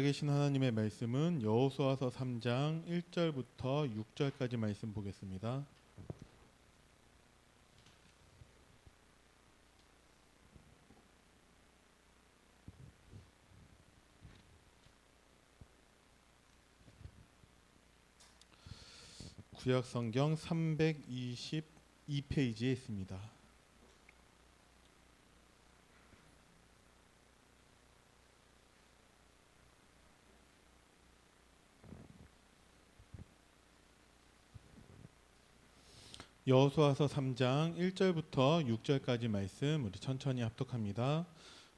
살아계신 하나님의 말씀은 여호수아서 3장 1절부터 6절까지 말씀 보겠습니다. 구약 성경 322페이지에 있습니다. 여호수아서 3장 1절부터 6절까지 말씀 우리 천천히 합독합니다.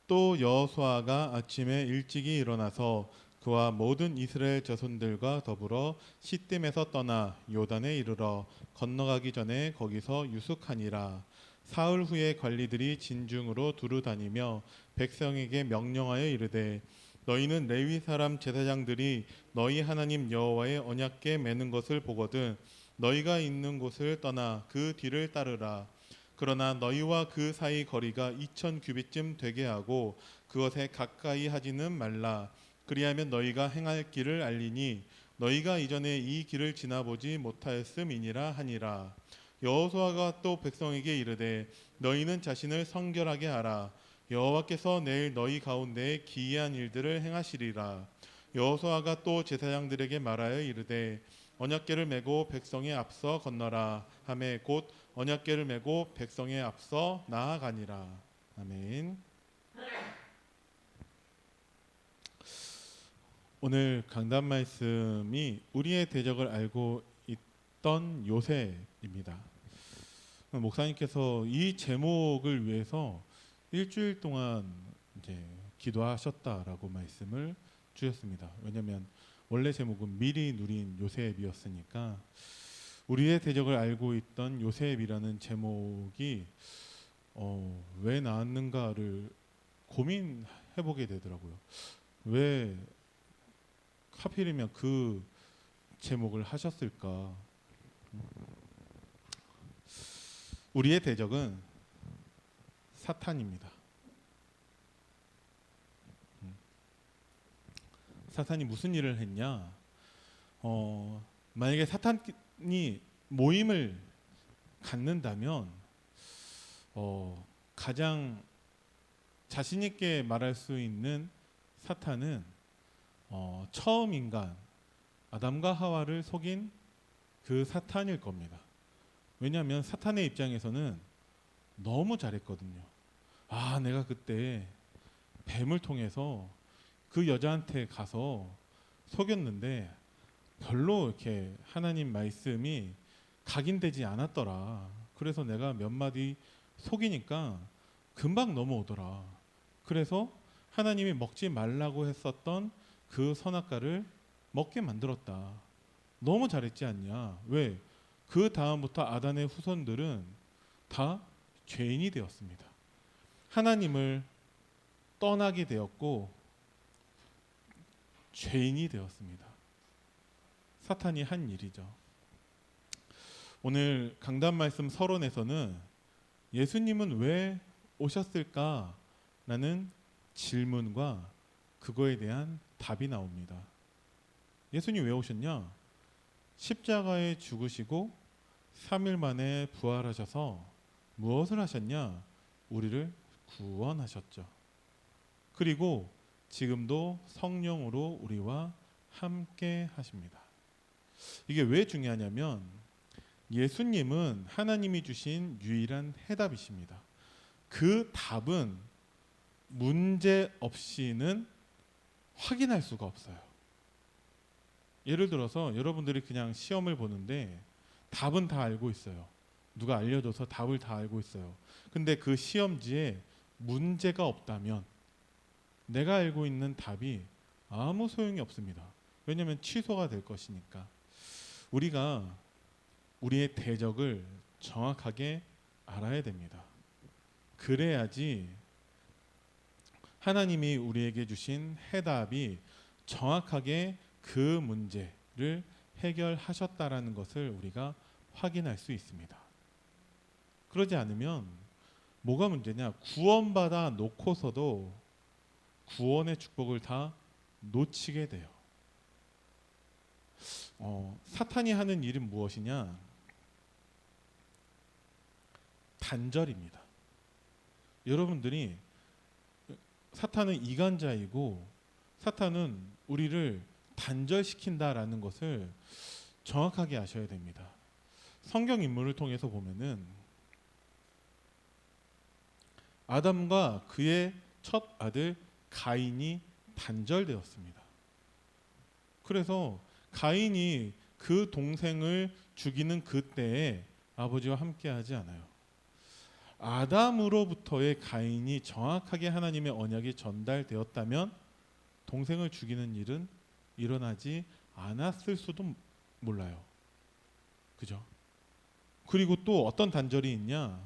또 여호수아가 아침에 일찍이 일어나서 그와 모든 이스라엘 자손들과 더불어 시딤에서 떠나 요단에 이르러 건너가기 전에 거기서 유숙하니라. 사흘 후에 관리들이 진중으로 두루 다니며 백성에게 명령하여 이르되 너희는 레위 사람 제사장들이 너희 하나님 여호와의 언약궤 매는 것을 보거든 너희가 있는 곳을 떠나 그 뒤를 따르라. 그러나 너희와 그 사이 거리가 2000 규빗쯤 되게 하고 그것에 가까이 하지는 말라. 그리하면 너희가 행할 길을 알리니 너희가 이전에 이 길을 지나보지 못하였음이니라 하니라. 여호수아가 또 백성에게 이르되 너희는 자신을 성결하게 하라. 여호와께서 내일 너희 가운데에 기이한 일들을 행하시리라. 여호수아가 또 제사장들에게 말하여 이르되 언약궤를 메고 백성에 앞서 건너라 하매 곧 언약궤를 메고 백성에 앞서 나아가니라. 아멘. 오늘 강단 말씀이 우리의 대적을 알고 있던 요셉입니다. 목사님께서 이 제목을 위해서 일주일 동안 이제 기도하셨다라고 말씀을 주셨습니다. 왜냐하면 원래 제목은 미리 누린 요셉이었으니까 우리의 대적을 알고 있던 요셉이라는 제목이 왜 나왔는가를 고민해보게 되더라고요. 왜 하필이면 그 제목을 하셨을까? 우리의 대적은 사탄입니다. 사탄이 무슨 일을 했냐? 만약에 사탄이 모임을 갖는다면 가장 자신 있게 말할 수 있는 사탄은 처음 인간 아담과 하와를 속인 그 사탄일 겁니다. 왜냐하면 사탄의 입장에서는 너무 잘했거든요. 내가 그때 뱀을 통해서 그 여자한테 가서 속였는데 별로 이렇게 하나님 말씀이 각인되지 않았더라. 그래서 내가 몇 마디 속이니까 금방 넘어오더라. 그래서 하나님이 먹지 말라고 했었던 그 선악과를 먹게 만들었다. 너무 잘했지 않냐? 왜? 그 다음부터 아담의 후손들은 다 죄인이 되었습니다. 하나님을 떠나게 되었고 죄인이 되었습니다. 사탄이 한 일이죠. 오늘 강단 말씀 서론에서는 예수님은 왜 오셨을까라는 질문과 그거에 대한 답이 나옵니다. 예수님 왜 오셨냐? 십자가에 죽으시고 3일 만에 부활하셔서 무엇을 하셨냐? 우리를 구원하셨죠. 그리고 지금도 성령으로 우리와 함께 하십니다. 이게 왜 중요하냐면 예수님은 하나님이 주신 유일한 해답이십니다. 그 답은 문제 없이는 확인할 수가 없어요. 예를 들어서 여러분들이 그냥 시험을 보는데 답은 다 알고 있어요. 누가 알려줘서 답을 다 알고 있어요. 근데 그 시험지에 문제가 없다면 내가 알고 있는 답이 아무 소용이 없습니다. 왜냐하면 취소가 될 것이니까. 우리가 우리의 대적을 정확하게 알아야 됩니다. 그래야지 하나님이 우리에게 주신 해답이 정확하게 그 문제를 해결하셨다라는 것을 우리가 확인할 수 있습니다. 그러지 않으면 뭐가 문제냐? 구원받아 놓고서도 구원의 축복을 다 놓치게 돼요. 사탄이 하는 일은 무엇이냐? 단절입니다. 여러분들이 사탄은 이간자이고 사탄은 우리를 단절시킨다라는 것을 정확하게 아셔야 됩니다. 성경 인물을 통해서 보면은 아담과 그의 첫 아들 가인이 단절되었습니다. 그래서 가인이 그 동생을 죽이는 그때에 아버지와 함께하지 않아요. 아담으로부터의 가인이 정확하게 하나님의 언약이 전달되었다면 동생을 죽이는 일은 일어나지 않았을 수도 몰라요. 그죠? 그리고 또 어떤 단절이 있냐?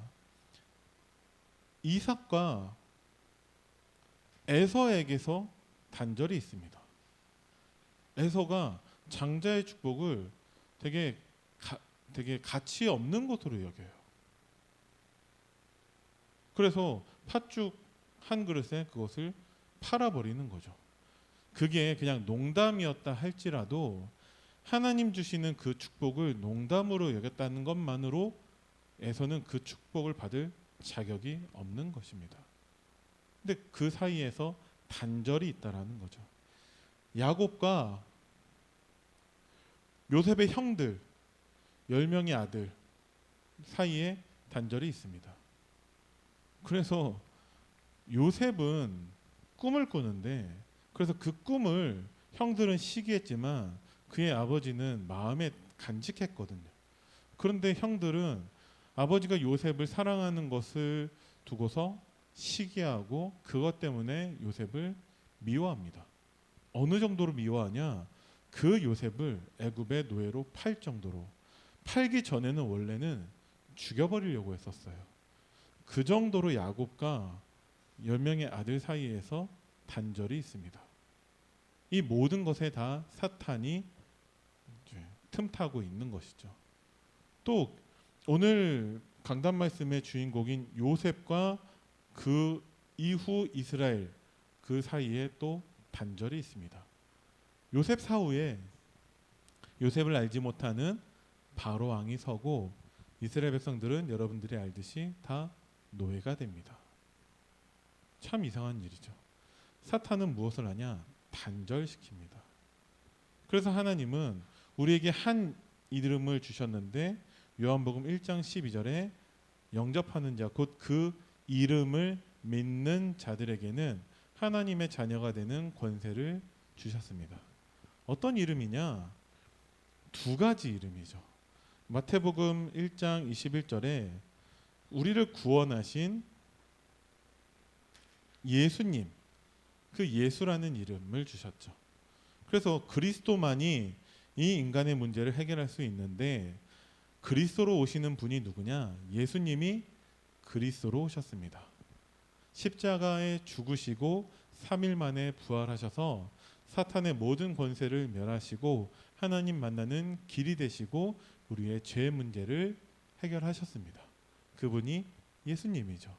이삭과 에서에게서 단절이 있습니다. 에서가 장자의 축복을 되게 가치 없는 것으로 여겨요. 그래서 팥죽 한 그릇에 그것을 팔아버리는 거죠. 그게 그냥 농담이었다 할지라도 하나님 주시는 그 축복을 농담으로 여겼다는 것만으로 에서는 그 축복을 받을 자격이 없는 것입니다. 근데 그 사이에서 단절이 있다라는 거죠. 야곱과 요셉의 형들 10명의 아들 사이에 단절이 있습니다. 그래서 요셉은 꿈을 꾸는데 그래서 그 꿈을 형들은 시기했지만 그의 아버지는 마음에 간직했거든요. 그런데 형들은 아버지가 요셉을 사랑하는 것을 두고서 시기하고 그것 때문에 요셉을 미워합니다. 어느 정도로 미워하냐? 그 요셉을 애굽의 노예로 팔 정도로, 팔기 전에는 원래는 죽여버리려고 했었어요. 그 정도로 야곱과 10명의 아들 사이에서 단절이 있습니다. 이 모든 것에 다 사탄이 틈타고 있는 것이죠. 또 오늘 강단 말씀의 주인공인 요셉과 그 이후 이스라엘 그 사이에 또 단절이 있습니다. 요셉 사후에 요셉을 알지 못하는 바로 왕이 서고 이스라엘 백성들은 여러분들이 알듯이 다 노예가 됩니다. 참 이상한 일이죠. 사탄은 무엇을 하냐? 단절시킵니다. 그래서 하나님은 우리에게 한 이름을 주셨는데 요한복음 1장 12절에 영접하는 자 곧 그 이름을 믿는 자들에게는 하나님의 자녀가 되는 권세를 주셨습니다. 어떤 이름이냐? 두 가지 이름이죠. 마태복음 1장 21절에 우리를 구원하신 예수님, 그 예수라는 이름을 주셨죠. 그래서 그리스도만이 이 인간의 문제를 해결할 수 있는데 그리스도로 오시는 분이 누구냐? 예수님이 그리스도로 오셨습니다. 십자가에 죽으시고 3일 만에 부활하셔서 사탄의 모든 권세를 멸하시고 하나님 만나는 길이 되시고 우리의 죄 문제를 해결하셨습니다. 그분이 예수님이죠.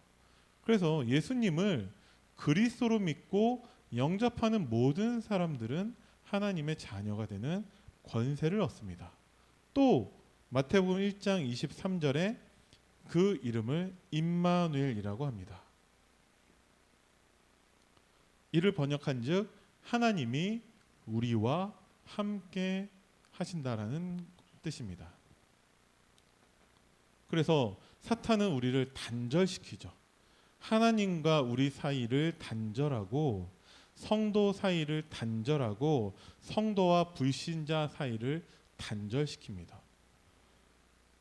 그래서 예수님을 그리스도로 믿고 영접하는 모든 사람들은 하나님의 자녀가 되는 권세를 얻습니다. 또 마태복음 1장 23절에 그 이름을 임마누엘이라고 합니다. 이를 번역한즉 하나님이 우리와 함께 하신다라는 뜻입니다. 그래서 사탄은 우리를 단절시키죠. 하나님과 우리 사이를 단절하고 성도 사이를 단절하고 성도와 불신자 사이를 단절시킵니다.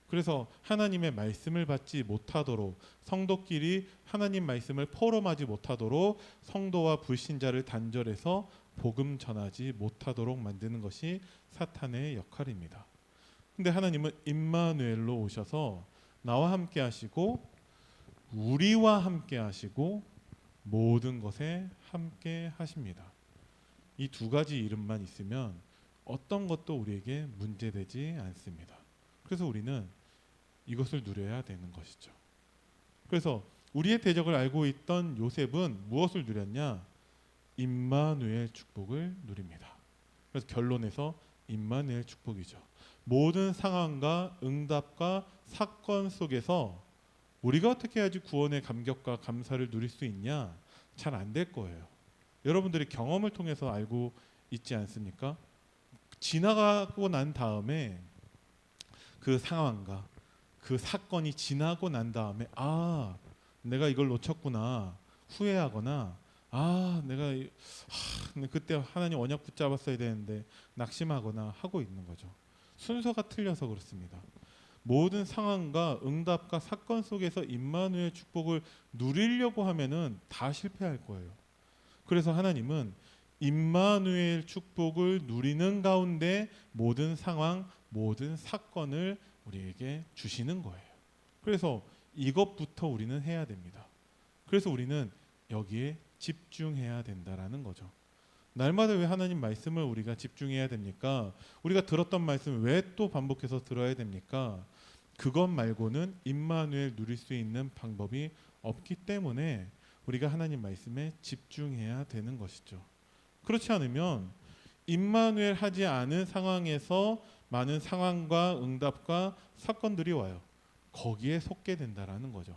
그래서 하나님의 말씀을 받지 못하도록 성도끼리 하나님 말씀을 포럼하지 못하도록 성도와 불신자를 단절해서 복음 전하지 못하도록 만드는 것이 사탄의 역할입니다. 근데 하나님은 임마누엘로 오셔서 나와 함께 하시고 우리와 함께 하시고 모든 것에 함께 하십니다. 이 두 가지 이름만 있으면 어떤 것도 우리에게 문제되지 않습니다. 그래서 우리는 이것을 누려야 되는 것이죠. 그래서 우리의 대적을 알고 있던 요셉은 무엇을 누렸냐? 임마누엘 축복을 누립니다. 그래서 결론에서 임마누엘 축복이죠. 모든 상황과 응답과 사건 속에서 우리가 어떻게 해야지 구원의 감격과 감사를 누릴 수 있냐? 잘 안 될 거예요. 여러분들이 경험을 통해서 알고 있지 않습니까? 지나가고 난 다음에 그 상황과 그 사건이 지나고 난 다음에 아, 내가 이걸 놓쳤구나 후회하거나 내가 그때 하나님 언약 붙잡았어야 되는데 낙심하거나 하고 있는 거죠. 순서가 틀려서 그렇습니다. 모든 상황과 응답과 사건 속에서 임마누엘 축복을 누리려고 하면은 다 실패할 거예요. 그래서 하나님은 임마누엘 축복을 누리는 가운데 모든 상황, 모든 사건을 우리에게 주시는 거예요. 그래서 이것부터 우리는 해야 됩니다. 그래서 우리는 여기에 집중해야 된다라는 거죠. 날마다 왜 하나님 말씀을 우리가 집중해야 됩니까? 우리가 들었던 말씀을 왜 또 반복해서 들어야 됩니까? 그것 말고는 임마누엘 누릴 수 있는 방법이 없기 때문에 우리가 하나님 말씀에 집중해야 되는 것이죠. 그렇지 않으면 임마누엘 하지 않은 상황에서 많은 상황과 응답과 사건들이 와요. 거기에 속게 된다라는 거죠.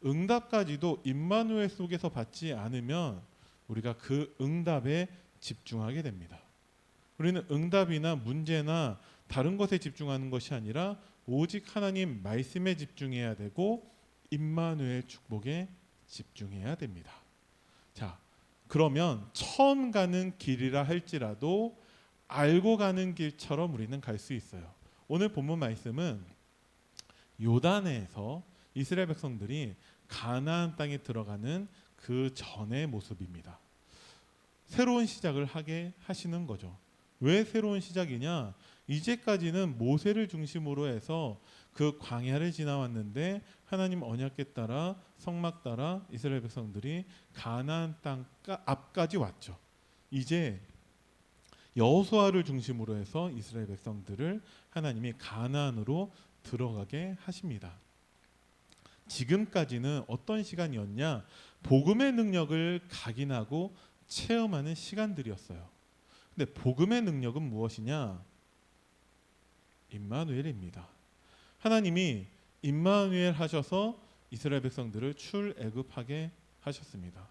응답까지도 임마누엘 속에서 받지 않으면 우리가 그 응답에 집중하게 됩니다. 우리는 응답이나 문제나 다른 것에 집중하는 것이 아니라 오직 하나님 말씀에 집중해야 되고 임마누엘 축복에 집중해야 됩니다. 자, 그러면 처음 가는 길이라 할지라도 알고 가는 길처럼 우리는 갈 수 있어요. 오늘 본문 말씀은 요단에서 이스라엘 백성들이 가나안 땅에 들어가는 그 전의 모습입니다. 새로운 시작을 하게 하시는 거죠. 왜 새로운 시작이냐? 이제까지는 모세를 중심으로 해서 그 광야를 지나왔는데 하나님 언약궤 따라 성막 따라 이스라엘 백성들이 가나안 땅 앞까지 왔죠. 이제 여호수아를 중심으로 해서 이스라엘 백성들을 하나님이 가나안으로 들어가게 하십니다. 지금까지는 어떤 시간이었냐? 복음의 능력을 각인하고 체험하는 시간들이었어요. 근데 복음의 능력은 무엇이냐? 임마누엘입니다. 하나님이 임마누엘 하셔서 이스라엘 백성들을 출애굽하게 하셨습니다.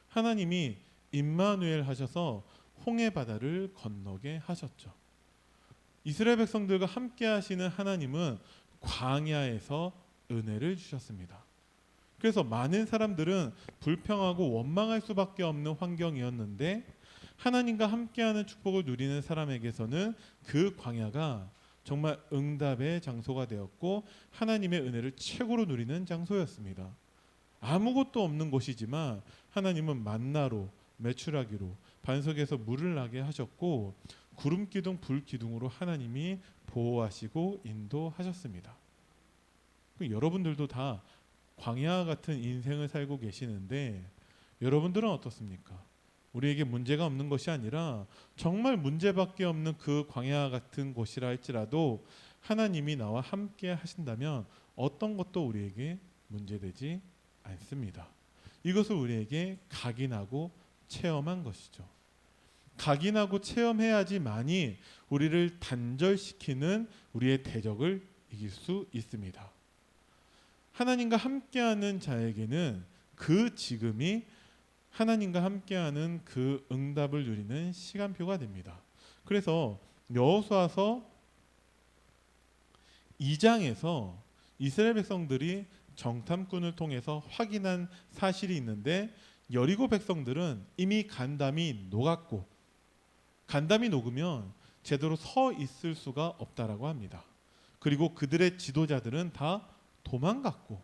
하나님이 임마누엘 하셔서 홍해 바다를 건너게 하셨죠. 이스라엘 백성들과 함께 하시는 하나님은 광야에서 은혜를 주셨습니다. 그래서 많은 사람들은 불평하고 원망할 수밖에 없는 환경이었는데 하나님과 함께하는 축복을 누리는 사람에게서는 그 광야가 정말 응답의 장소가 되었고 하나님의 은혜를 최고로 누리는 장소였습니다. 아무것도 없는 곳이지만 하나님은 만나로 메추라기로 반석에서 물을 나게 하셨고 구름 기둥 불 기둥으로 하나님이 보호하시고 인도하셨습니다. 여러분들도 다 광야 같은 인생을 살고 계시는데 여러분들은 어떻습니까? 우리에게 문제가 없는 것이 아니라 정말 문제밖에 없는 그 광야 같은 곳이라 할지라도 하나님이 나와 함께 하신다면 어떤 것도 우리에게 문제되지 않습니다. 이것을 우리에게 각인하고 체험한 것이죠. 각인하고 체험해야지만이 우리를 단절시키는 우리의 대적을 이길 수 있습니다. 하나님과 함께하는 자에게는 그 지금이 하나님과 함께하는 그 응답을 누리는 시간표가 됩니다. 그래서 여호수아서 2장에서 이스라엘 백성들이 정탐꾼을 통해서 확인한 사실이 있는데 여리고 백성들은 이미 간담이 녹았고 간담이 녹으면 제대로 서 있을 수가 없다라고 합니다. 그리고 그들의 지도자들은 다 도망갔고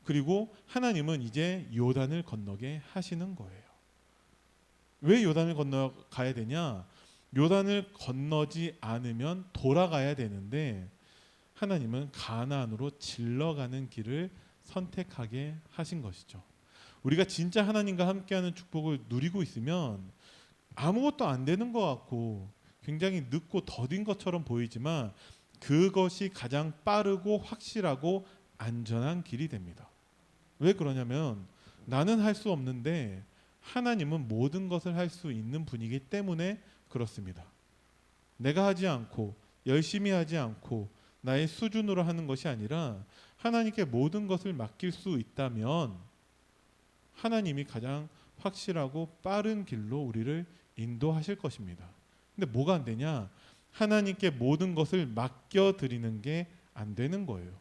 그리고 하나님은 이제 요단을 건너게 하시는 거예요. 왜 요단을 건너가야 되냐? 요단을 건너지 않으면 돌아가야 되는데 하나님은 가나안으로 질러가는 길을 선택하게 하신 것이죠. 우리가 진짜 하나님과 함께하는 축복을 누리고 있으면 아무것도 안 되는 것 같고 굉장히 늦고 더딘 것처럼 보이지만 그것이 가장 빠르고 확실하고 안전한 길이 됩니다. 왜 그러냐면 나는 할 수 없는데 하나님은 모든 것을 할 수 있는 분이기 때문에 그렇습니다. 내가 하지 않고 열심히 하지 않고 나의 수준으로 하는 것이 아니라 하나님께 모든 것을 맡길 수 있다면 하나님이 가장 확실하고 빠른 길로 우리를 인도하실 것입니다. 근데 뭐가 안 되냐? 하나님께 모든 것을 맡겨 드리는 게 안 되는 거예요.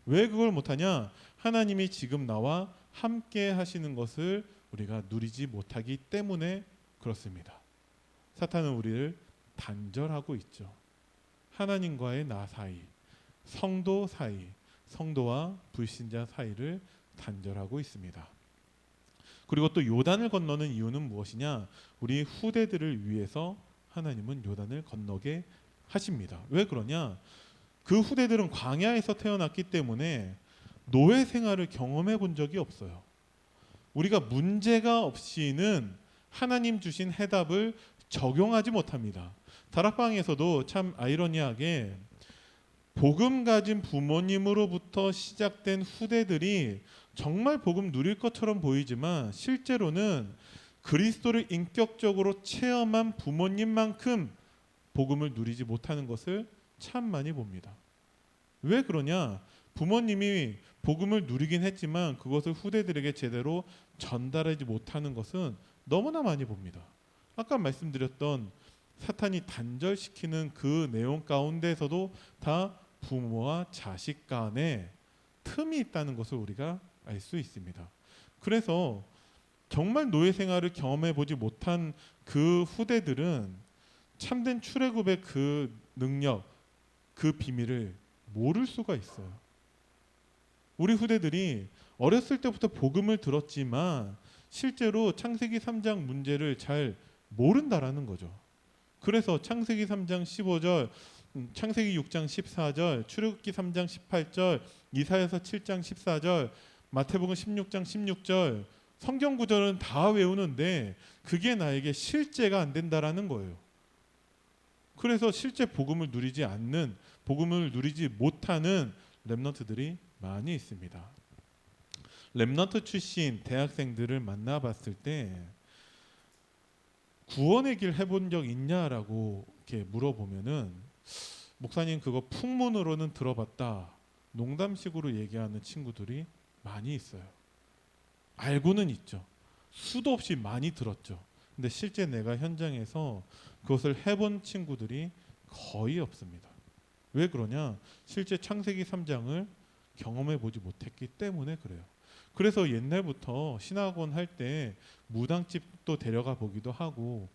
왜 그걸 못하냐? 하나님이 지금 나와 함께 하시는 것을 우리가 누리지 못하기 때문에 그렇습니다. 사탄은 우리를 단절하고 있죠. 하나님과의 나 사이, 성도 사이, 성도와 불신자 사이를 단절하고 있습니다. 그리고 또 요단을 건너는 이유는 무엇이냐? 우리 후대들을 위해서 하나님은 요단을 건너게 하십니다. 왜 그러냐? 그 후대들은 광야에서 태어났기 때문에 노예 생활을 경험해 본 적이 없어요. 우리가 문제가 없이는 하나님 주신 해답을 적용하지 못합니다. 다락방에서도 참 아이러니하게 복음 가진 부모님으로부터 시작된 후대들이 정말 복음 누릴 것처럼 보이지만 실제로는 그리스도를 인격적으로 체험한 부모님만큼 복음을 누리지 못하는 것을 참 많이 봅니다. 왜 그러냐? 부모님이 복음을 누리긴 했지만 그것을 후대들에게 제대로 전달하지 못하는 것은 너무나 많이 봅니다. 아까 말씀드렸던 사탄이 단절시키는 그 내용 가운데서도 다 부모와 자식 간에 틈이 있다는 것을 우리가 알 수 있습니다. 그래서 정말 노예 생활을 경험해 보지 못한 그 후대들은 참된 출애굽의 그 능력, 그 비밀을 모를 수가 있어요. 우리 후대들이 어렸을 때부터 복음을 들었지만 실제로 창세기 3장 문제를 잘 모른다라는 거죠. 그래서 창세기 3장 15절, 창세기 6장 14절, 출애굽기 3장 18절, 이사야서 7장 14절, 마태복음 16장 16절 성경 구절은 다 외우는데 그게 나에게 실제가 안 된다라는 거예요. 그래서 실제 복음을 누리지 않는, 복음을 누리지 못하는 렘넌트들이 많이 있습니다. 렘넌트 출신 대학생들을 만나봤을 때 구원의 길 해본 적 있냐라고 이렇게 물어보면은 목사님 그거 풍문으로는 들어봤다, 농담식으로 얘기하는 친구들이 많이 있어요. 알고는 있죠. 수도 없이 많이 들었죠. 근데 실제 내가 현장에서 그것을 해본 친구들이 거의 없습니다. 왜 그러냐? 실제 창세기 3장을 경험해 보지 못했기 때문에 그래요. 그래서 옛날부터 신학원 할 때 무당집도 데려가 보기도 하고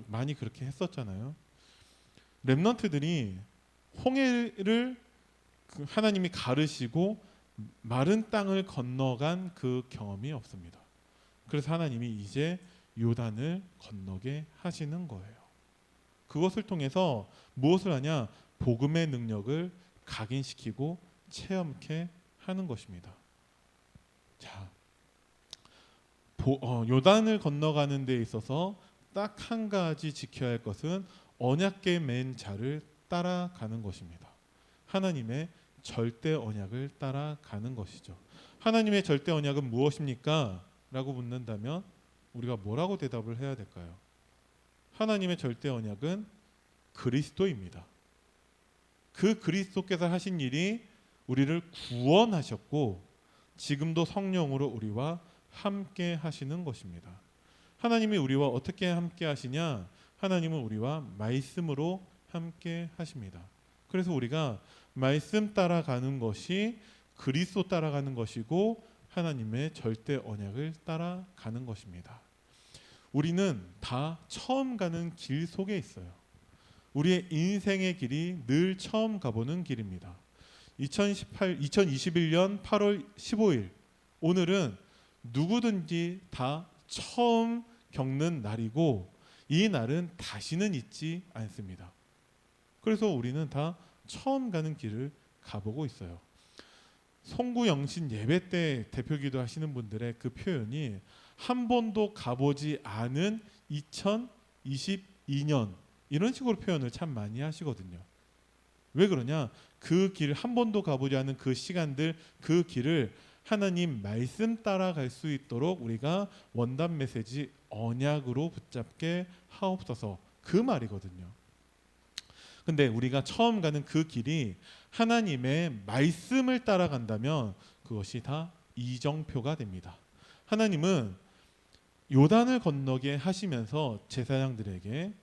많이 그렇게 했었잖아요. 렘넌트들이 홍해를 하나님이 가르시고 마른 땅을 건너간 그 경험이 없습니다. 그래서 하나님이 이제 요단을 건너게 하시는 거예요. 그것을 통해서 무엇을 하냐? 복음의 능력을 각인시키고 체험케 하는 것입니다. 자, 요단을 건너가는 데 있어서 딱 한 가지 지켜야 할 것은 언약궤 맨 자를 따라가는 것입니다. 하나님의 절대 언약을 따라가는 것이죠. 하나님의 절대 언약은 무엇입니까? 라고 묻는다면 우리가 뭐라고 대답을 해야 될까요? 하나님의 절대 언약은 그리스도입니다. 그 그리스도께서 하신 일이 우리를 구원하셨고 지금도 성령으로 우리와 함께 하시는 것입니다. 하나님이 우리와 어떻게 함께 하시냐? 하나님은 우리와 말씀으로 함께 하십니다. 그래서 우리가 말씀 따라가는 것이 그리스도 따라가는 것이고 하나님의 절대 언약을 따라가는 것입니다. 우리는 다 처음 가는 길 속에 있어요. 우리의 인생의 길이 늘 처음 가보는 길입니다. 2021년 8월 15일 오늘은 누구든지 다 처음 겪는 날이고 이 날은 다시는 있지 않습니다. 그래서 우리는 다 처음 가는 길을 가보고 있어요. 송구영신 예배 때 대표기도 하시는 분들의 그 표현이 한 번도 가보지 않은 2022년 이런 식으로 표현을 참 많이 하시거든요. 왜 그러냐? 그 길 한 번도 가보지 않은 그 시간들, 그 길을 하나님 말씀 따라갈 수 있도록 우리가 원단 메시지 언약으로 붙잡게 하옵소서, 그 말이거든요. 근데 우리가 처음 가는 그 길이 하나님의 말씀을 따라간다면 그것이 다 이정표가 됩니다. 하나님은 요단을 건너게 하시면서 제사장들에게,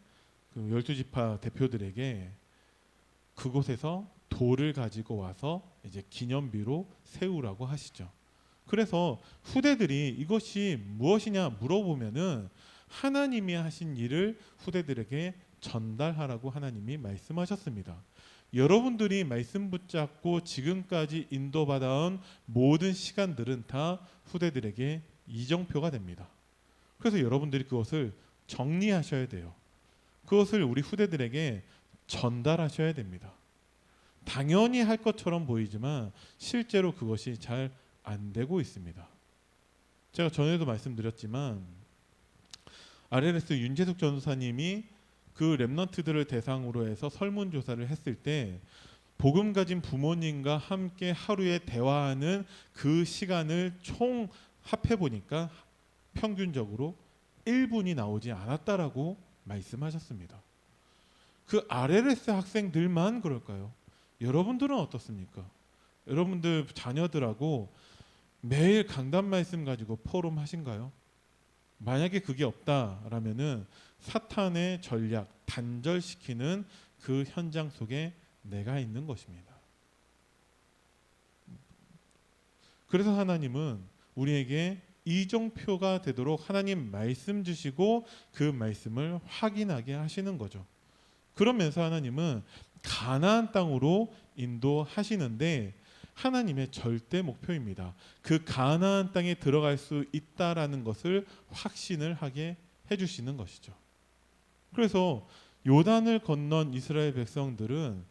그 열두 지파 대표들에게 그곳에서 돌을 가지고 와서 이제 기념비로 세우라고 하시죠. 그래서 후대들이 이것이 무엇이냐 물어보면은 하나님이 하신 일을 후대들에게 전달하라고 하나님이 말씀하셨습니다. 여러분들이 말씀 붙잡고 지금까지 인도받아온 모든 시간들은 다 후대들에게 이정표가 됩니다. 그래서 여러분들이 그것을 정리하셔야 돼요. 그것을 우리 후대들에게 전달하셔야 됩니다. 당연히 할 것처럼 보이지만 실제로 그것이 잘 안 되고 있습니다. 제가 전에도 말씀드렸지만 RLS 윤재숙 전도사님이 그 렘넌트들을 대상으로 해서 설문조사를 했을 때 복음 가진 부모님과 함께 하루에 대화하는 그 시간을 총 합해 보니까 평균적으로 1분이 나오지 않았다라고 말씀하셨습니다. 그 RLS 학생들만 그럴까요? 여러분들은 어떻습니까? 여러분들 자녀들하고 매일 강단 말씀 가지고 포럼 하신가요? 만약에 그게 없다라면은 사탄의 전략, 단절시키는 그 현장 속에 내가 있는 것입니다. 그래서 하나님은 우리에게 이정표가 되도록 하나님 말씀 주시고 그 말씀을 확인하게 하시는 거죠. 그러면서 하나님은 가나안 땅으로 인도하시는데 하나님의 절대 목표입니다. 그 가나안 땅에 들어갈 수 있다라는 것을 확신을 하게 해주시는 것이죠. 그래서 요단을 건넌 이스라엘 백성들은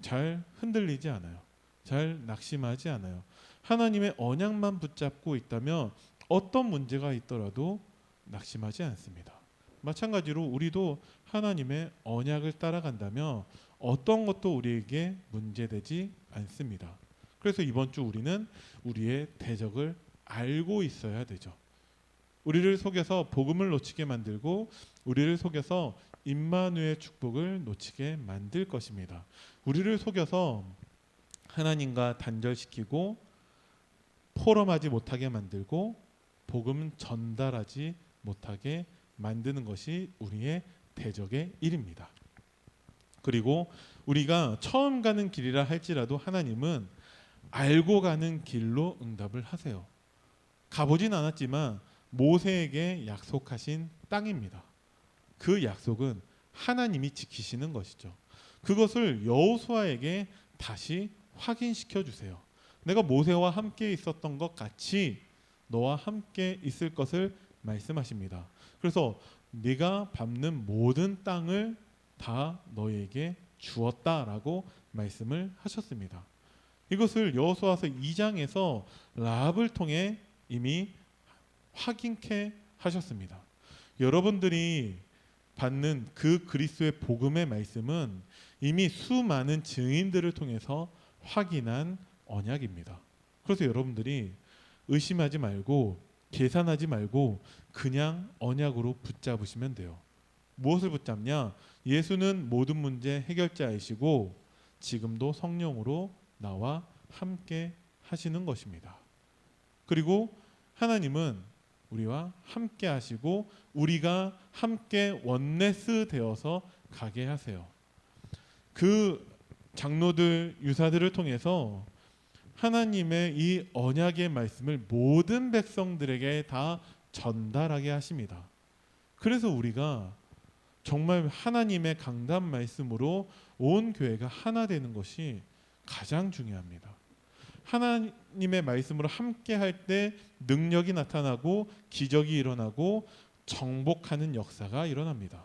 잘 흔들리지 않아요. 잘 낙심하지 않아요. 하나님의 언약만 붙잡고 있다면 어떤 문제가 있더라도 낙심하지 않습니다. 마찬가지로 우리도 하나님의 언약을 따라간다면 어떤 것도 우리에게 문제되지 않습니다. 그래서 이번 주 우리는 우리의 대적을 알고 있어야 되죠. 우리를 속여서 복음을 놓치게 만들고 우리를 속여서 임마누엘 축복을 놓치게 만들 것입니다. 우리를 속여서 하나님과 단절시키고 포럼하지 못하게 만들고 복음 전달하지 못하게 만드는 것이 우리의 대적의 일입니다. 그리고 우리가 처음 가는 길이라 할지라도 하나님은 알고 가는 길로 응답을 하세요. 가보진 않았지만 모세에게 약속하신 땅입니다. 그 약속은 하나님이 지키시는 것이죠. 그것을 여호수아에게 다시 확인시켜 주세요. 내가 모세와 함께 있었던 것 같이 너와 함께 있을 것을 말씀하십니다. 그래서 네가 밟는 모든 땅을 다 너에게 주었다라고 말씀을 하셨습니다. 이것을 여호수아서 2장에서 라합을 통해 이미 확인케 하셨습니다. 여러분들이 받는 그 그리스도의 복음의 말씀은 이미 수많은 증인들을 통해서 확인한 언약입니다. 그래서 여러분들이 의심하지 말고 계산하지 말고 그냥 언약으로 붙잡으시면 돼요. 무엇을 붙잡냐? 예수는 모든 문제 해결자이시고 지금도 성령으로 나와 함께 하시는 것입니다. 그리고 하나님은 우리와 함께 하시고 우리가 함께 원네스 되어서 가게 하세요. 그 장로들, 유사들을 통해서 하나님의 이 언약의 말씀을 모든 백성들에게 다 전달하게 하십니다. 그래서 우리가 정말 하나님의 강단 말씀으로 온 교회가 하나 되는 것이 가장 중요합니다. 하나님의 말씀으로 함께 할 때 능력이 나타나고 기적이 일어나고 정복하는 역사가 일어납니다.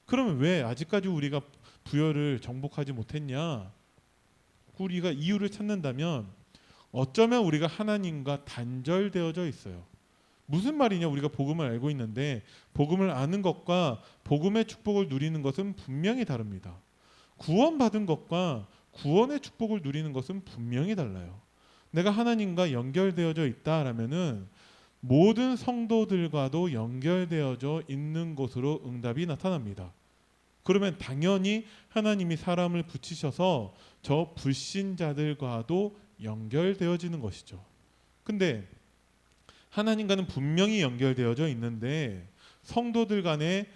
그러면 왜 아직까지 우리가 부여를 정복하지 못했냐? 우리가 이유를 찾는다면 어쩌면 우리가 하나님과 단절되어져 있어요. 무슨 말이냐? 우리가 복음을 알고 있는데 복음을 아는 것과 복음의 축복을 누리는 것은 분명히 다릅니다. 구원받은 것과 구원의 축복을 누리는 것은 분명히 달라요. 내가 하나님과 연결되어져 있다라면은 모든 성도들과도 연결되어져 있는 것으로 응답이 나타납니다. 그러면 당연히 하나님이 사람을 붙이셔서 저 불신자들과도 연결되어지는 것이죠. 근데 하나님과는 분명히 연결되어져 있는데 성도들 간에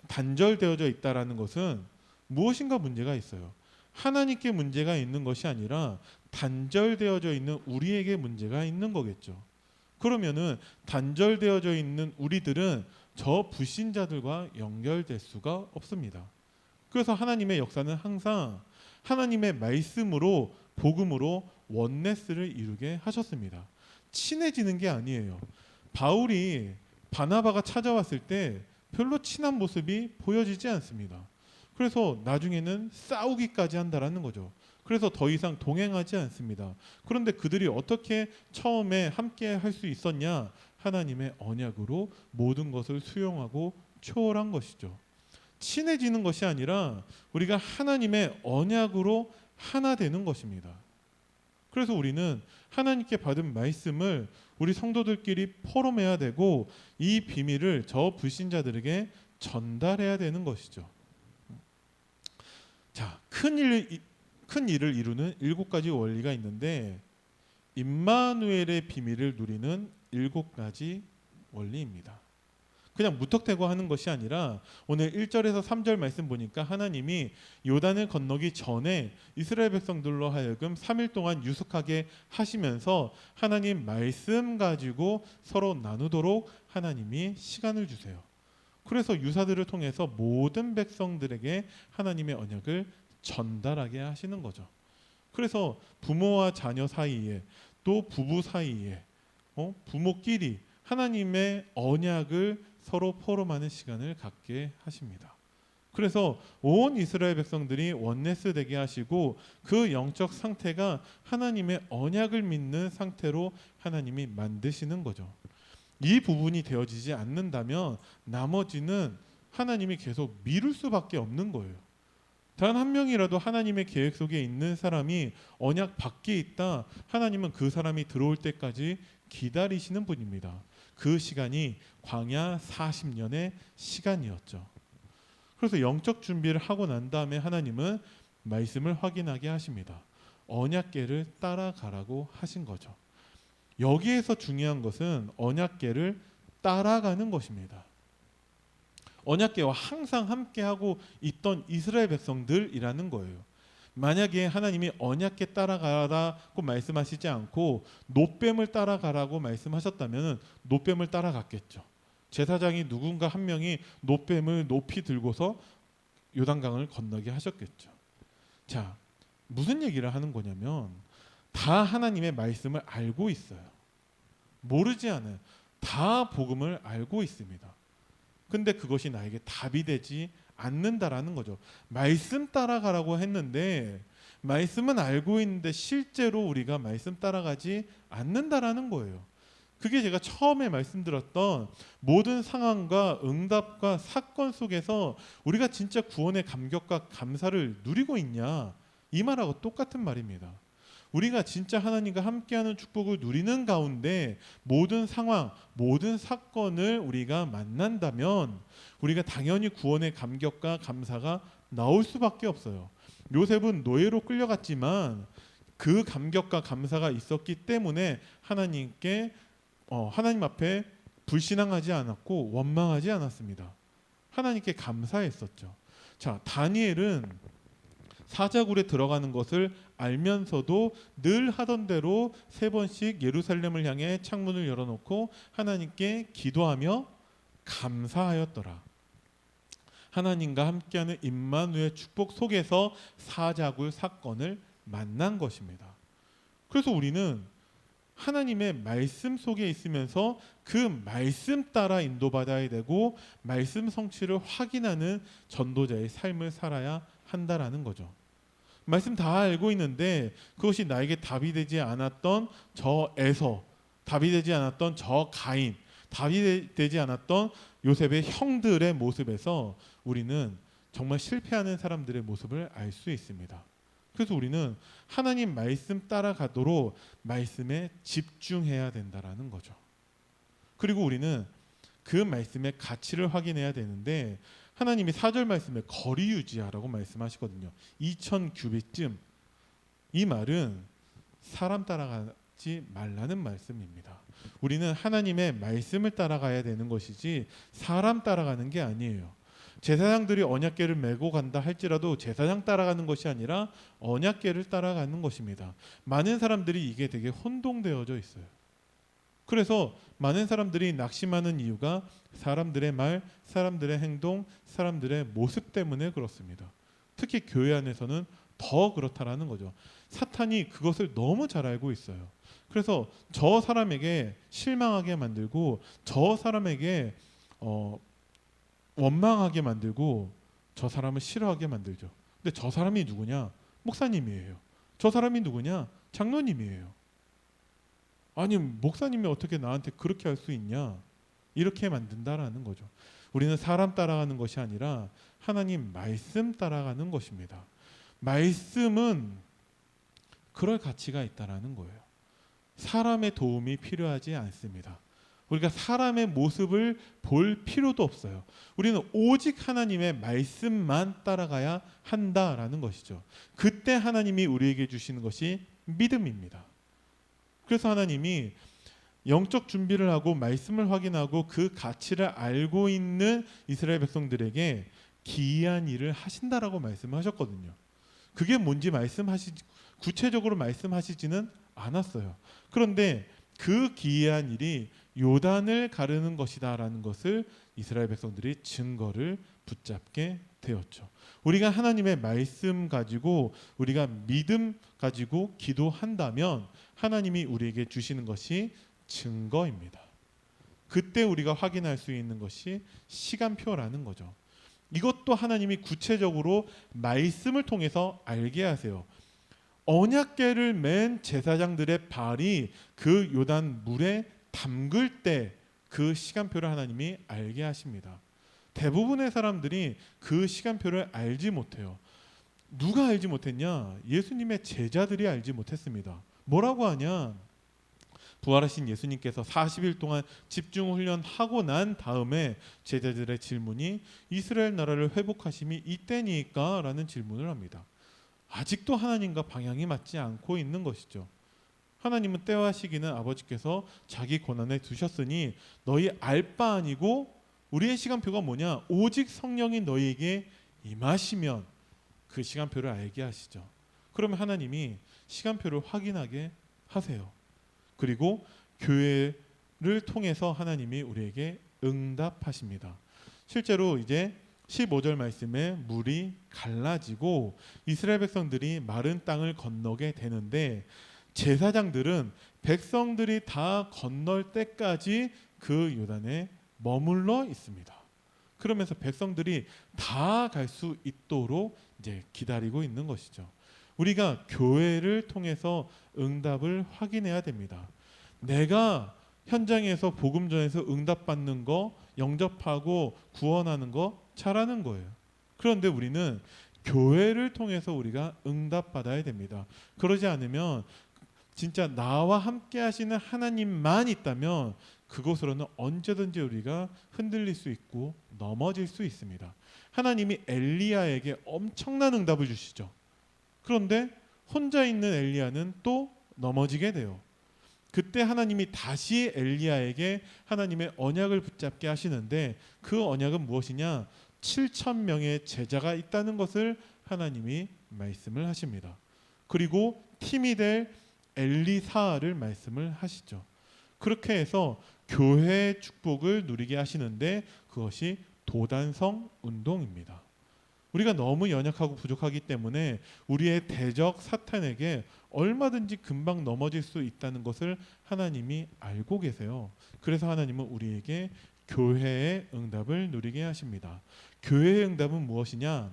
단절되어져 있다라는 것은 무엇인가 문제가 있어요. 하나님께 문제가 있는 것이 아니라 단절되어져 있는 우리에게 문제가 있는 거겠죠. 그러면은 단절되어져 있는 우리들은 저 불신자들과 연결될 수가 없습니다. 그래서 하나님의 역사는 항상 하나님의 말씀으로 복음으로 원네스를 이루게 하셨습니다. 친해지는 게 아니에요. 바울이 바나바가 찾아왔을 때 별로 친한 모습이 보여지지 않습니다. 그래서 나중에는 싸우기까지 한다라는 거죠. 그래서 더 이상 동행하지 않습니다. 그런데 그들이 어떻게 처음에 함께 할 수 있었냐? 하나님의 언약으로 모든 것을 수용하고 초월한 것이죠. 친해지는 것이 아니라 우리가 하나님의 언약으로 하나 되는 것입니다. 그래서 우리는 하나님께 받은 말씀을 우리 성도들끼리 포럼해야 되고 이 비밀을 저 불신자들에게 전달해야 되는 것이죠. 자, 큰 일을 이루는 7가지 원리가 있는데 임마누엘의 비밀을 누리는 7가지 원리입니다. 그냥 무턱대고 하는 것이 아니라 오늘 1절에서 3절 말씀 보니까 하나님이 요단을 건너기 전에 이스라엘 백성들로 하여금 3일 동안 유숙하게 하시면서 하나님 말씀 가지고 서로 나누도록 하나님이 시간을 주세요. 그래서 유사들을 통해서 모든 백성들에게 하나님의 언약을 전달하게 하시는 거죠. 그래서 부모와 자녀 사이에 또 부부 사이에 부모끼리 하나님의 언약을 서로 포럼하는 시간을 갖게 하십니다. 그래서 온 이스라엘 백성들이 원네스 되게 하시고 그 영적 상태가 하나님의 언약을 믿는 상태로 하나님이 만드시는 거죠. 이 부분이 되어지지 않는다면 나머지는 하나님이 계속 미룰 수밖에 없는 거예요. 단 한 명이라도 하나님의 계획 속에 있는 사람이 언약 밖에 있다. 하나님은 그 사람이 들어올 때까지 기다리시는 분입니다. 그 시간이 광야 40년의 시간이었죠. 그래서 영적 준비를 하고 난 다음에 하나님은 말씀을 확인하게 하십니다. 언약궤를 따라가라고 하신 거죠. 여기에서 중요한 것은 언약궤를 따라가는 것입니다. 언약궤와 항상 함께하고 있던 이스라엘 백성들이라는 거예요. 만약에 하나님이 언약궤 따라가라고 말씀하시지 않고 놋뱀을 따라가라고 말씀하셨다면 놋뱀을 따라갔겠죠. 제사장이 누군가 한 명이 놋뱀을 높이 들고서 요단강을 건너게 하셨겠죠. 자, 무슨 얘기를 하는 거냐면 다 하나님의 말씀을 알고 있어요. 모르지 않아요. 다 복음을 알고 있습니다. 근데 그것이 나에게 답이 되지 않는다라는 거죠. 말씀 따라가라고 했는데 말씀은 알고 있는데 실제로 우리가 말씀 따라가지 않는다라는 거예요. 그게 제가 처음에 말씀드렸던 모든 상황과 응답과 사건 속에서 우리가 진짜 구원의 감격과 감사를 누리고 있냐, 이 말하고 똑같은 말입니다. 우리가 진짜 하나님과 함께하는 축복을 누리는 가운데 모든 상황, 모든 사건을 우리가 만난다면 우리가 당연히 구원의 감격과 감사가 나올 수밖에 없어요. 요셉은 노예로 끌려갔지만 그 감격과 감사가 있었기 때문에 하나님 앞에 불신앙하지 않았고 원망하지 않았습니다. 하나님께 감사했었죠. 자, 다니엘은 사자굴에 들어가는 것을 알면서도 늘 하던 대로 3번씩 예루살렘을 향해 창문을 열어놓고 하나님께 기도하며 감사하였더라. 하나님과 함께하는 임마누엘 축복 속에서 사자굴 사건을 만난 것입니다. 그래서 우리는 하나님의 말씀 속에 있으면서 그 말씀 따라 인도받아야 되고 말씀 성취를 확인하는 전도자의 삶을 살아야 한다라는 거죠. 말씀 다 알고 있는데 그것이 나에게 답이 되지 않았던 저 에서, 답이 되지 않았던 저 가인, 답이 되지 않았던 요셉의 형들의 모습에서 우리는 정말 실패하는 사람들의 모습을 알 수 있습니다. 그래서 우리는 하나님 말씀 따라가도록 말씀에 집중해야 된다라는 거죠. 그리고 우리는 그 말씀의 가치를 확인해야 되는데 하나님이 4절 말씀에 거리 유지하라고 말씀하시거든요. 2000규빗쯤. 이 말은 사람 따라가지 말라는 말씀입니다. 우리는 하나님의 말씀을 따라가야 되는 것이지 사람 따라가는 게 아니에요. 제사장들이 언약궤를 메고 간다 할지라도 제사장 따라가는 것이 아니라 언약궤를 따라가는 것입니다. 많은 사람들이 이게 되게 혼동되어져 있어요. 그래서 많은 사람들이 낙심하는 이유가 사람들의 말, 사람들의 행동, 사람들의 모습 때문에 그렇습니다. 특히 교회 안에서는 더 그렇다라는 거죠. 사탄이 그것을 너무 잘 알고 있어요. 그래서 저 사람에게 실망하게 만들고 저 사람에게 원망하게 만들고 저 사람을 싫어하게 만들죠. 근데 저 사람이 누구냐? 목사님이에요. 저 사람이 누구냐? 장로님이에요. 아니 목사님이 어떻게 나한테 그렇게 할 수 있냐? 이렇게 만든다라는 거죠. 우리는 사람 따라가는 것이 아니라 하나님 말씀 따라가는 것입니다. 말씀은 그럴 가치가 있다라는 거예요. 사람의 도움이 필요하지 않습니다. 우리가 사람의 모습을 볼 필요도 없어요. 우리는 오직 하나님의 말씀만 따라가야 한다라는 것이죠. 그때 하나님이 우리에게 주시는 것이 믿음입니다. 그래서 하나님이 영적 준비를 하고 말씀을 확인하고 그 가치를 알고 있는 이스라엘 백성들에게 기이한 일을 하신다라고 말씀하셨거든요. 그게 뭔지 구체적으로 말씀하시지는 않았어요. 그런데 그 기이한 일이 요단을 가르는 것이다라는 것을 이스라엘 백성들이 증거를 붙잡게 되었죠. 우리가 하나님의 말씀 가지고 우리가 믿음 가지고 기도한다면 하나님이 우리에게 주시는 것이 증거입니다. 그때 우리가 확인할 수 있는 것이 시간표라는 거죠. 이것도 하나님이 구체적으로 말씀을 통해서 알게 하세요. 언약궤를 맨 제사장들의 발이 그 요단 물에 담글 때 그 시간표를 하나님이 알게 하십니다. 대부분의 사람들이 그 시간표를 알지 못해요. 누가 알지 못했냐? 예수님의 제자들이 알지 못했습니다. 뭐라고 하냐? 부활하신 예수님께서 40일 동안 집중 훈련하고 난 다음에 제자들의 질문이 이스라엘 나라를 회복하심이 이때니까? 라는 질문을 합니다. 아직도 하나님과 방향이 맞지 않고 있는 것이죠. 하나님은 때와 시기는 아버지께서 자기 권한에 두셨으니 너희 알 바 아니고 우리의 시간표가 뭐냐? 오직 성령이 너희에게 임하시면 그 시간표를 알게 하시죠. 그러면 하나님이 시간표를 확인하게 하세요. 그리고 교회를 통해서 하나님이 우리에게 응답하십니다. 실제로 이제 15절 말씀에 물이 갈라지고 이스라엘 백성들이 마른 땅을 건너게 되는데 제사장들은 백성들이 다 건널 때까지 그 요단에 머물러 있습니다. 그러면서 백성들이 다 갈 수 있도록 이제 기다리고 있는 것이죠. 우리가 교회를 통해서 응답을 확인해야 됩니다. 내가 현장에서 복음 전에서 응답받는 거, 영접하고 구원하는 거 잘하는 거예요. 그런데 우리는 교회를 통해서 우리가 응답받아야 됩니다. 그러지 않으면 진짜 나와 함께 하시는 하나님만 있다면 그곳으로는 언제든지 우리가 흔들릴 수 있고 넘어질 수 있습니다. 하나님이 엘리야에게 엄청난 응답을 주시죠. 그런데 혼자 있는 엘리야는 또 넘어지게 돼요. 그때 하나님이 다시 엘리야에게 하나님의 언약을 붙잡게 하시는데 그 언약은 무엇이냐? 7,000명의 제자가 있다는 것을 하나님이 말씀을 하십니다. 그리고 팀이 될 엘리사를 말씀을 하시죠. 그렇게 해서 교회의 축복을 누리게 하시는데 그것이 도단성 운동입니다. 우리가 너무 연약하고 부족하기 때문에 우리의 대적 사탄에게 얼마든지 금방 넘어질 수 있다는 것을 하나님이 알고 계세요. 그래서 하나님은 우리에게 교회의 응답을 누리게 하십니다. 교회의 응답은 무엇이냐?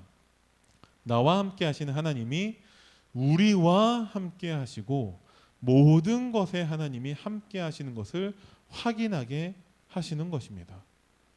나와 함께 하시는 하나님이 우리와 함께 하시고 모든 것에 하나님이 함께 하시는 것을 확인하게 하시는 것입니다.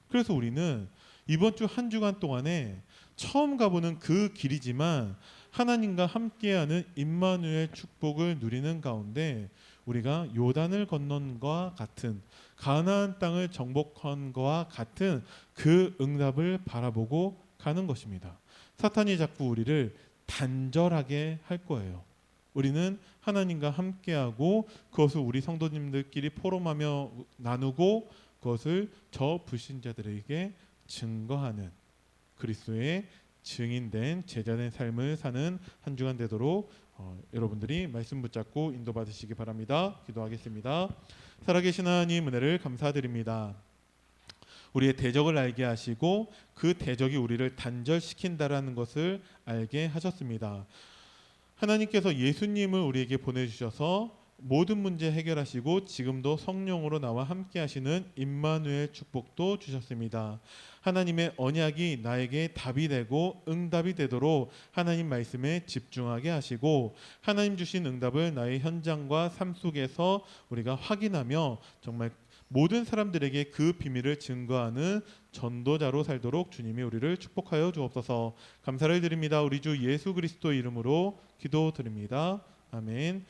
그래서 우리는 이번 주 한 주간 동안에 처음 가보는 그 길이지만 하나님과 함께하는 임마누엘 축복을 누리는 가운데 우리가 요단을 건넌 것과 같은 가나안 땅을 정복한 것과 같은 그 응답을 바라보고 가는 것입니다. 사탄이 자꾸 우리를 단절하게 할 거예요. 우리는 하나님과 함께하고 그것을 우리 성도님들끼리 포럼하며 나누고 그것을 저 불신자들에게 증거하는 그리스도의 증인된 제자된 삶을 사는 한 주간 되도록 여러분들이 말씀 붙잡고 인도받으시기 바랍니다. 기도하겠습니다. 살아계신 하나님 은혜를 감사드립니다. 우리의 대적을 알게 하시고 그 대적이 우리를 단절시킨다라는 것을 알게 하셨습니다. 하나님께서 예수님을 우리에게 보내주셔서 모든 문제 해결하시고 지금도 성령으로 나와 함께 하시는 임마누엘 축복도 주셨습니다. 하나님의 언약이 나에게 답이 되고 응답이 되도록 하나님 말씀에 집중하게 하시고 하나님 주신 응답을 나의 현장과 삶 속에서 우리가 확인하며 정말 모든 사람들에게 그 비밀을 증거하는 전도자로 살도록 주님이 우리를 축복하여 주옵소서. 감사를 드립니다. 우리 주 예수 그리스도 이름으로 기도드립니다. 아멘.